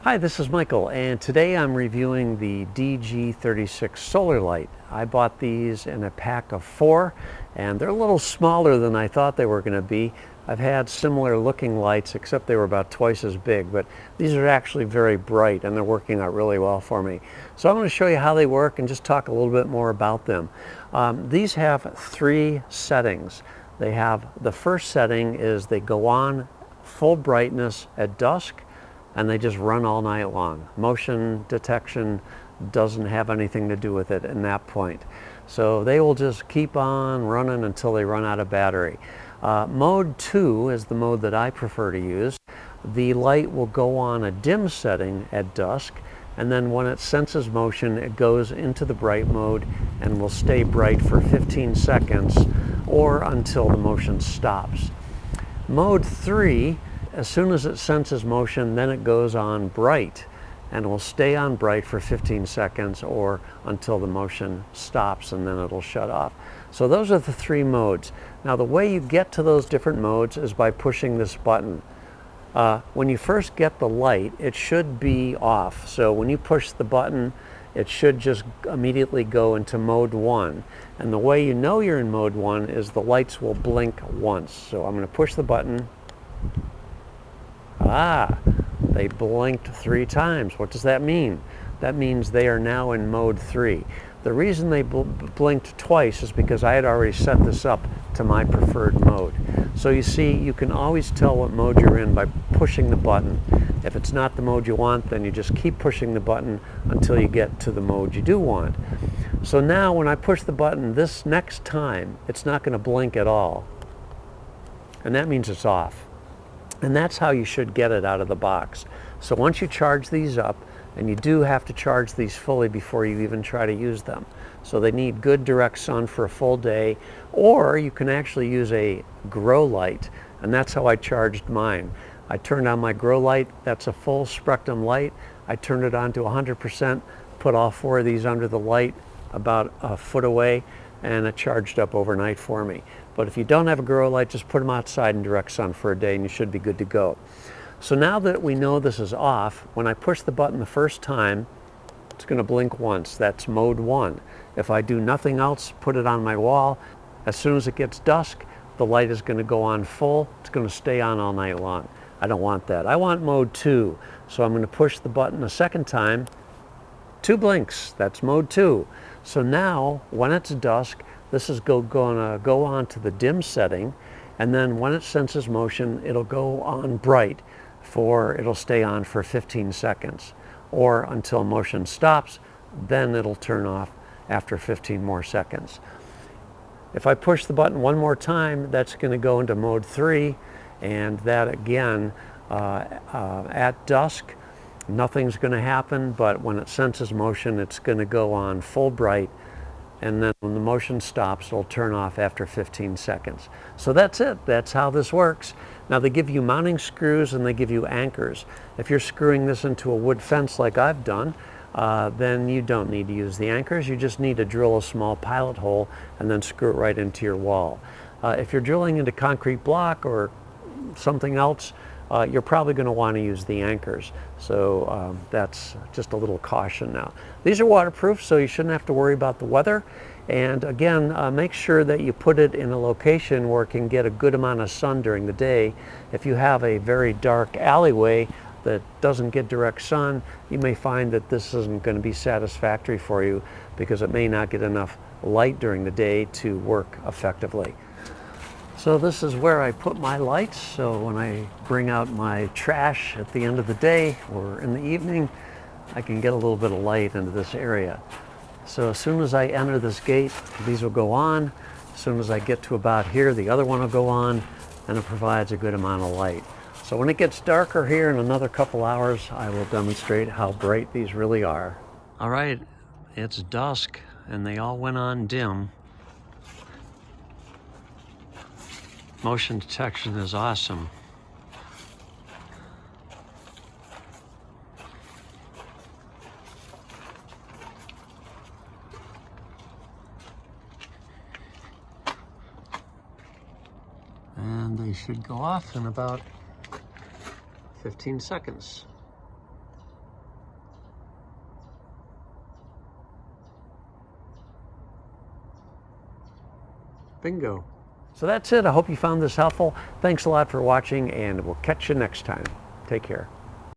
Hi, this is Michael, and today I'm reviewing the DG36 solar light. I bought these in a pack of 4, and they're a little smaller than I thought they were going to be. I've had similar looking lights, except they were about twice as big, but these are actually very bright and they're working out really well for me. So I'm going to show you how they work and just talk a little bit more about them. These have 3 settings. They have, the first setting is they go on full brightness at dusk, and they just run all night long. Motion detection doesn't have anything to do with it in that point. So they will just keep on running until they run out of battery. Mode 2 is the mode that I prefer to use. The light will go on a dim setting at dusk, and then when it senses motion, it goes into the bright mode and will stay bright for 15 seconds or until the motion stops. Mode 3, as soon as it senses motion, then it goes on bright and will stay on bright for 15 seconds or until the motion stops, and then it'll shut off. So those are the 3 modes. Now the way you get to those different modes is by pushing this button. When you first get the light, it should be off. So when you push the button, it should just immediately go into mode 1. And the way you know you're in mode 1 is the lights will blink once. So I'm going to push the button. They blinked 3 times. What does that mean? That means they are now in mode 3. The reason they blinked twice is because I had already set this up to my preferred mode. So you see, you can always tell what mode you're in by pushing the button. If it's not the mode you want, then you just keep pushing the button until you get to the mode you do want. So now when I push the button this next time, it's not going to blink at all. And that means it's off. And that's how you should get it out of the box. So once you charge these up, and you do have to charge these fully before you even try to use them. So they need good direct sun for a full day, or you can actually use a grow light, and that's how I charged mine. I turned on my grow light. That's a full spectrum light. I turned it on to 100%, put all 4 of these under the light about a foot away, and it charged up overnight for me. But if you don't have a grow light, just put them outside in direct sun for a day and you should be good to go. So now that we know this is off, when I push the button the first time, it's going to blink once. That's mode 1. If I do nothing else, put it on my wall, as soon as it gets dusk, the light is going to go on full. It's going to stay on all night long. I don't want that. I want mode 2. So I'm going to push the button a second time. 2 blinks. That's mode 2. So now, when it's dusk, this is going to go on to the dim setting, and then when it senses motion, it'll go on bright. It'll stay on for 15 seconds, or until motion stops, then it'll turn off after 15 more seconds. If I push the button one more time, that's going to go into mode 3, and that again, at dusk, nothing's going to happen, but when it senses motion, it's going to go on full bright, and then when the motion stops, it'll turn off after 15 seconds. So that's it. That's how this works. Now they give you mounting screws and they give you anchors. If you're screwing this into a wood fence like I've done, then you don't need to use the anchors. You just need to drill a small pilot hole and then screw it right into your wall. If you're drilling into concrete block or something else, you're probably going to want to use the anchors. So that's just a little caution now. These are waterproof, so you shouldn't have to worry about the weather. And again, make sure that you put it in a location where it can get a good amount of sun during the day. If you have a very dark alleyway that doesn't get direct sun, you may find that this isn't going to be satisfactory for you because it may not get enough light during the day to work effectively. So this is where I put my lights. So when I bring out my trash at the end of the day or in the evening, I can get a little bit of light into this area. So as soon as I enter this gate, these will go on. As soon as I get to about here, the other one will go on, and it provides a good amount of light. So when it gets darker here in another couple hours, I will demonstrate how bright these really are. All right, it's dusk, and they all went on dim. Motion detection is awesome. And they should go off in about 15 seconds. Bingo. So that's it. I hope you found this helpful. Thanks a lot for watching, and we'll catch you next time. Take care.